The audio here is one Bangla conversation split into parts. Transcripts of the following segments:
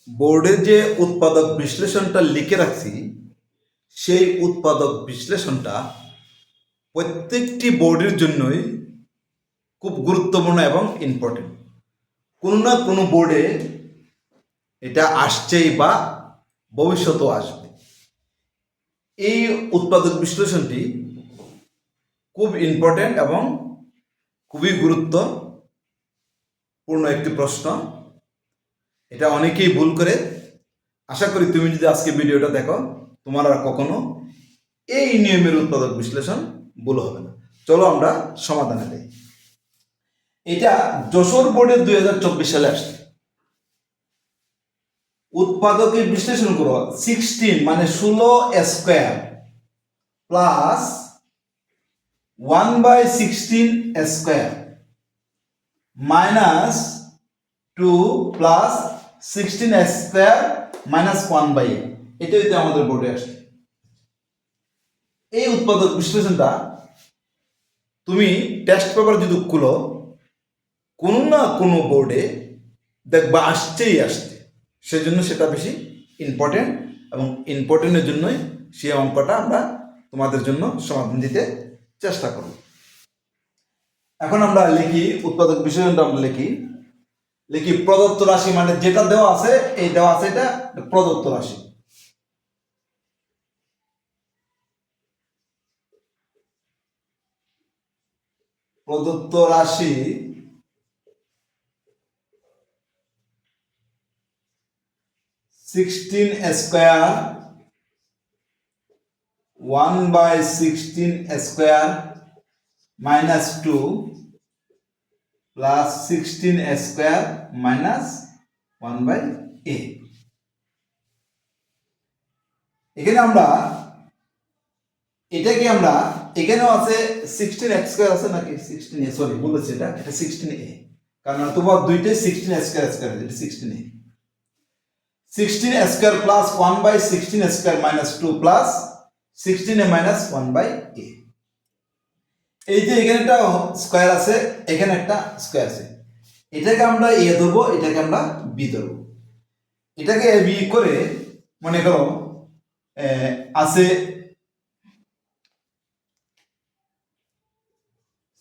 বোর্ডে যে উৎপাদক বিশ্লেষণটা লিখে রাখছি সেই উৎপাদক বিশ্লেষণটা প্রত্যেকটি বোর্ডের জন্যই খুব গুরুত্বপূর্ণ এবং ইম্পর্টেন্ট। কোনো না কোনো বোর্ডে এটা আসছেই বা ভবিষ্যতেও আসবে। এই উৎপাদক বিশ্লেষণটি খুব ইম্পর্টেন্ট এবং খুবই গুরুত্বপূর্ণ একটি প্রশ্ন। এটা অনেকেই ভুল করে। আশা করি তুমি যদি আজকে ভিডিওটা দেখো তোমার আর কখনো এই নিয়মের উৎপাদক বিশ্লেষণ ভুল হবে না। চলো আমরা সমাধানে যাই। এটা যশোর বোর্ডের 2024 সালে আসছে। উৎপাদকের বিশ্লেষণ করো 16 মানে 16 square plus 1/16 square minus 2 plus 16 square minus 1/8। এটাই তো আমাদের বোর্ডে আসছে। এই উৎপাদক বিশ্লেষণটা তুমি টেস্ট পেপার যদি খুলো কোনো না কোনো বোর্ডে দেখবা আসছেই আসছে। সেজন্য সেটা বেশি ইম্পর্টেন্ট এবং ইম্পর্টেন্টের জন্যই সেই অঙ্কটা আমরা তোমাদের জন্য সমাধান দিতে চেষ্টা করব। এখন আমরা লিখি উৎপাদক বিশ্লেষণটা আমরা লিখি প্রদত্ত রাশি মানে যেটা দেওয়া আছে এই দেওয়া আছে এটা প্রদত্ত রাশি। প্রদত্ত রাশি 16 square 1/16 square minus 2 plus 16 square minus 1/8। এখানে আমরা এটাকে আমরা এখানেও আছে 16 স্কোয়ার আছে নাকি 16 সরি বলেছি এটা 16a, কারণ তোমার দুইটাই 16 স্কোয়ার স্কোয়ার এটা 16a। 16 square plus 1/16 square minus 2 plus 16a minus 1/a। এই যে এখানে একটা স্কোয়ার আছে এখানে একটা স্কোয়ার আছে, এটাকে আমরা এ ধরবো এটাকে আমরা বি ধরবো। এটাকে বি করে মনে করো আছে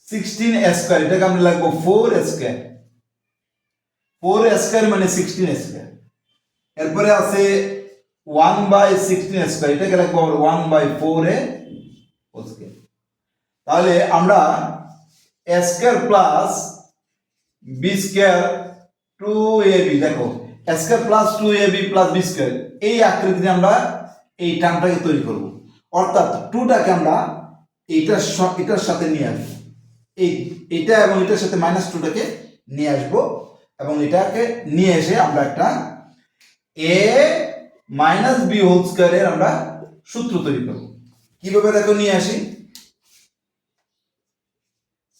16 স্কোয়ার, এটাকে আমরা লিখবো 4 স্কোয়ার। 4 স্কোয়ার মানে 16 স্কোয়ার। এরপরে আছে 1/16 স্কোয়ার, এটাকে লিখবো আমরা 1/4a হোল স্কোয়ার। তাহলে আমরা a square plus b square 2ab, দেখো a square plus 2ab plus b square এই আকৃতিতে আমরা এই টার্মটাকে তৈরি করব। অর্থাৎ 2টাকে আমরা এটার সাথে নিয়ে আসবো, এইটা এবং এটার সাথে মাইনাস 2টাকে নিয়ে আসবো এবং এটাকে নিয়ে এসে আমরা একটা a মাইনাস b হোল স্কয়ারের আমরা সূত্র তৈরি করব। কিভাবে দেখো নিয়ে আসি,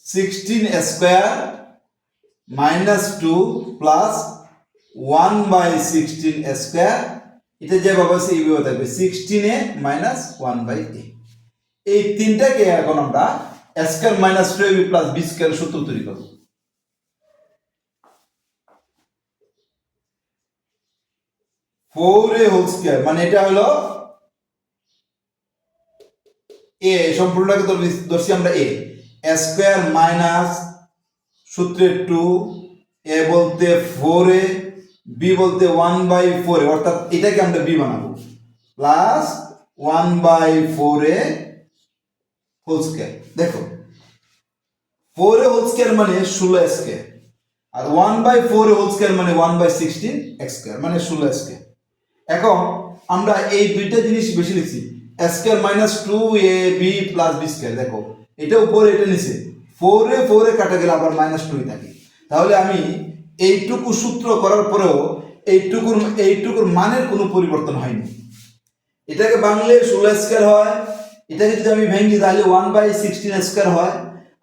16 স্কয়ার মাইনাস 2 প্লাস 1/16 স্কয়ার, এটা যেভাবে আছে এইভাবে থাকবে 16a মাইনাস 1/a। এই তিনটাকে এখন আমরা square minus 2ab plus b square সূত্র তৈরি করব। 4a হোল স্কয়ার মানে এটা হলো a, সম্পূর্ণটাকে ধরছি আমরা a স্কয়ার মাইনাস সূত্রে 2, a বলতে 4a, b বলতে 1/4a, অর্থাৎ এটাকে আমরা b বানাবো প্লাস 1/4a হোল স্কয়ার। দেখো 4a হোল স্কয়ার মানে 16 স্কয়ার আর 1/4a হোল স্কয়ার মানে 1/16 স্কয়ার মানে 16 স্কয়ার। এখন আমরা এই দুইটা জিনিস বেশি লিখছি, square minus 2ab plus b square. দেখো এটা উপরে এটা নিচে 4a কাটা গেলে আবার মাইনাস 2 থাকে। তাহলে আমি এইটুকু সূত্র করার পরেও এইটুকুর মানের কোনো পরিবর্তন হয়নি। এটাকে বাংলায় 16 স্কয়ার হয়, এটাকে যদি আমি ভেঙে তাহলে 1/16 স্কয়ার হয়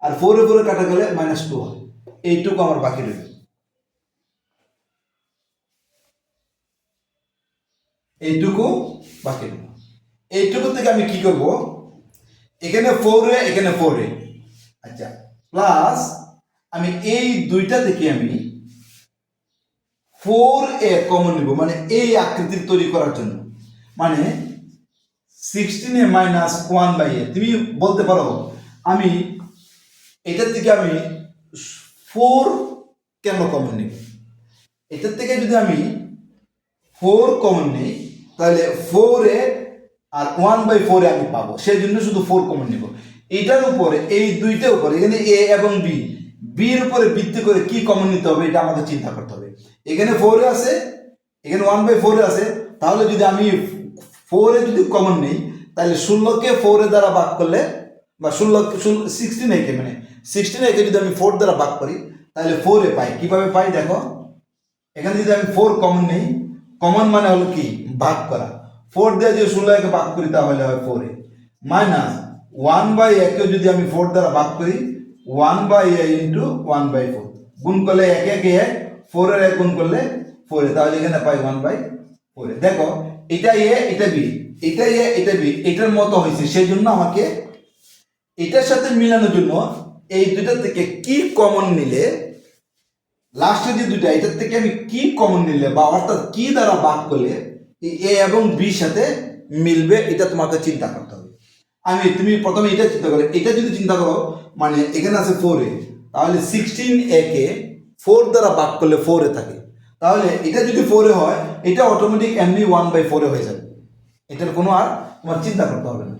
আর 4a কাটা গেলে মাইনাস 2 হয়। এইটুকু আমার বাকি রইল, এইটুকু বাকি রইল। এইটুকু থেকে আমি কি করব, এখানে 4a এখানে 4a, আচ্ছা প্লাস আমি এই দুইটা থেকে আমি 4a কমন নিব, মানে এই আকৃতির তৈরি করার জন্য। মানে 16a মাইনাস 1/a, তুমি বলতে পারো আমি এটার থেকে আমি 4 কেন কমন নিব, এটার থেকে যদি আমি 4 কমন নিই তাহলে 4a আর 1/4 আমি পাবো, সেই জন্য শুধু 4 কমন নিব। এটার উপরে এই দুইটার উপরে এখানে a এবং b, এর উপরে ভিত্তি করে কি কমন নিতে হবে এটা আমাদের চিন্তা করতে হবে। এখানে 4 আছে, এখানে 1/4 আছে, তাহলে যদি আমি 4 যদি কমন নেই তাহলে 16কে 4 দ্বারা ভাগ করলে, বা 16 মানে 16 যদি আমি 4 দ্বারা ভাগ করি তাহলে 4 পাই। কিভাবে পাই দেখো, এখানে যদি আমি 4 কমন নেই, কমন মানে হলো কি ভাগ করা, 4 দিয়ে যদি 16কে ভাগ করি তাহলে হয় 4a, মাইনাস 1/a কে যদি আমি 4 দ্বারা ভাগ করি 1/a ইন্টু 1/4, গুণ করলে 1 1 1, 4 এর 1 গুণ করলে 4a, তাহলে এখানে পাই 1/4। দেখো এটা a এটা b, এটা a এটা b, এটার মতো হয়েছে, সেই জন্য আমাকে এটার সাথে মিলানোর জন্য এই দুইটার থেকে কি কমন নিলে, লাস্টে যে দুইটা এটার থেকে আমি কি কমন নিলে বা অর্থাৎ কি দ্বারা ভাগ করলে এ এবং বি সাথে মিলবে, এটা তোমাকে চিন্তা করতে হবে। তুমি প্রথমে এটা চিন্তা করো, এটা যদি চিন্তা করো মানে এখানে আছে 4a, তাহলে 16a কে 4 দ্বারা ভাগ করলে 4a থাকে, তাহলে এটা যদি 4a হয় এটা অটোমেটিক এমনি 1/4 হয়ে যাবে, এটার কোনো আর তোমার চিন্তা করতে হবে না।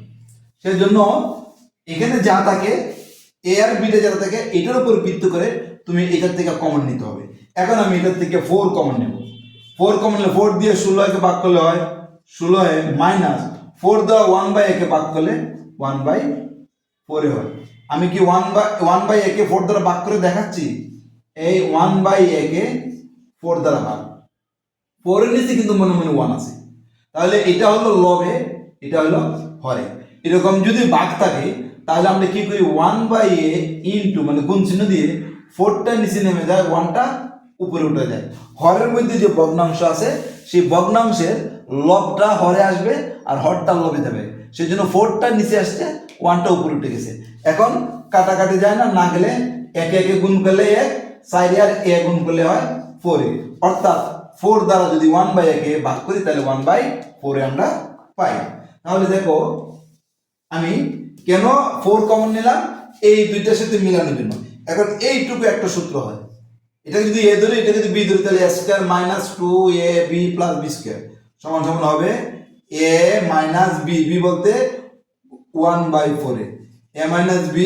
সেই জন্য এখানে যা থাকে এ আর বিটা যা থাকে এটার উপর ভিত্তি করে তুমি এটার থেকে কমন নিতে হবে। এখন আমি এটার থেকে 4 কমন নেব, 4 কমন নিলে 4 দিয়ে 16 কে ভাগ করলে হয় 16 মাইনাস 4 দেওয়া 1/a কে ভাগ করলে 1/4 হয়। আমি কি 1/a কে 4 দ্বারা ভাগ করে দেখাচ্ছি, এই 1/a কে 4 দ্বারা ভাগ, 4 এর নিচে কিন্তু মনে মনে 1 আছে, তাহলে এটা হলো লবে, এটা হলো হরে। এরকম যদি ভাগ থাকে তাহলে আমরা কি করি 1/a ইন্টু মানে গুণ চিহ্ন দিয়ে 4টা নিচে নেমে যায়, 1টা উপরে উঠে যায়। হরের মধ্যে যে ভগ্নাংশ আছে সেই ভগ্নাংশের লবটা হরে আসবে আর হরটা লবে যাবে, সেই জন্য 4টা নিচে আসছে, 1টা উপরে উঠে গেছে। এখন কাটাকাটি যায় না, না গেলে একে একে গুণ করলে 1, 4 আর a গুণ করলে হয় 4a, অর্থাৎ 4 দ্বারা যদি 1/a কে ভাগ করি তাহলে 1/4 আমরা পাই। তাহলে দেখো আমি কেন 4 কমন নিলাম, এই দুইটার সাথে মিলানোর জন্য। এখন এইটুকু একটা সূত্র হয়, এটা যদি a ধরি এটা যদি b ধরি তাহলে a square minus 2ab plus b square সমান সমান হবে a মাইনাস b, b বলতে 1/4, a minus b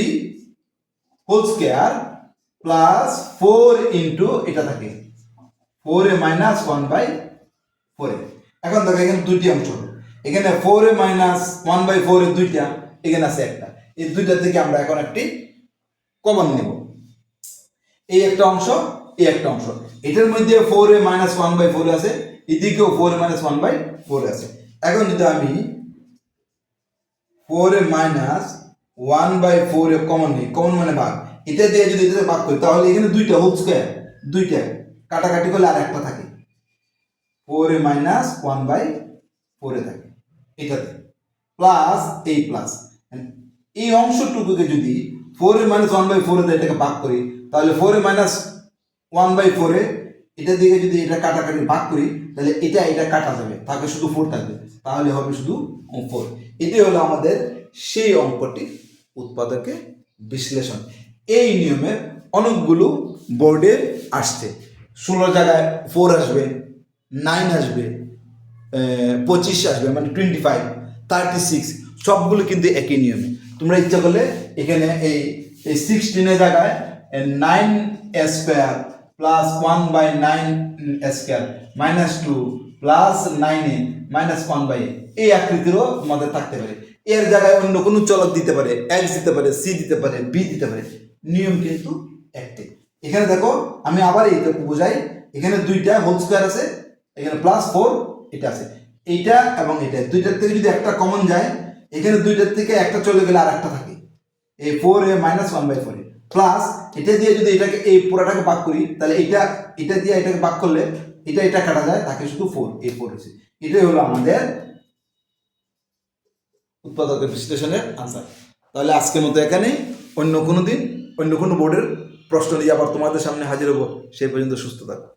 whole square plus 4 into এটা থাকে 4a মাইনাস 1/4। এখন দেখো এখানে দুইটি অংশ, এখানে 4a মাইনাস 1/4 এর দুইটা, এখানে আছে একটা, এই দুইটা থেকে আমরা এখন একটি কমন নেব, এই একটা অংশ এই একটা অংশ, এটার মধ্যে 4a মাইনাস 1/4 আছে, এদিকেও 4a মাইনাস 1/4 আছে। এখন যদি আমি 4a মাইনাস 1/4 কমন নিই, কমন মানে ভাগ, এটা দিয়ে যদি এটা ভাগ করি তাহলে এখানে দুইটা হোল স্কয়ার, দুইটা কাটাকাটি করলে আর একটা থাকে, 4a মাইনাস 1/4 থাকে এটাতে, প্লাস এই প্লাস এই অংশটুকুকে যদি 4a মাইনাস 1/4 দিয়ে এটাকে ভাগ করি তাহলে 4a মাইনাস 1/4 এটা দিকে যদি এটা কাটাকাটি ভাগ করি তাহলে এটা এটা কাটা যাবে, থাকে শুধু 4 থাকবে, তাহলে হবে শুধু 4। এটাই হলো আমাদের সেই অঙ্কটির উৎপাদকের বিশ্লেষণ। এই নিয়মের অনেকগুলো বোর্ডে আসছে, 16 জায়গায় 4 আসবে, 9 আসবে, 25 আসবে, মানে 25, 36 সবগুলো কিন্তু একই নিয়মে। তোমরা ইচ্ছা করলে এখানে এই 16 জায়গায় 9a square plus 1/9 square minus 2 plus 9a minus 1/a এই আকৃতিরও তোমাদের থাকতে পারে। এর জায়গায় অন্য কোনো চলক দিতে পারে, x দিতে পারে, c দিতে পারে, b দিতে পারে, নিয়ম কিন্তু একটাই। এখানে দেখো আমি আবার এইটা বোঝাই, এখানে দুইটা হোল স্কয়ার আছে, এখানে প্লাস 4 এটা আছে, এইটা এবং এটা দুইটার থেকে যদি একটা কমন যায় এখানে দুইটার থেকে একটা চলে গেলে আর একটা থাকে, এই 4a মাইনাস 1/4 প্লাস এটা দিয়ে যদি এটাকে এই পুরোটাকে ভাগ করি তাহলে এটা দিয়ে এটাকে ভাগ করলে এটা কাটা যায়, থাকে শুধু 4, এই 4 আছে। এটাই হলো আমাদের উৎপাদকের বিশ্লেষণের আনসার। তাহলে আজকের মতো এখানে, অন্য কোনো দিন অন্য কোনো বোর্ডের প্রশ্ন নিয়ে আবার তোমাদের সামনে হাজির হবো, সেই পর্যন্ত সুস্থ থাকো।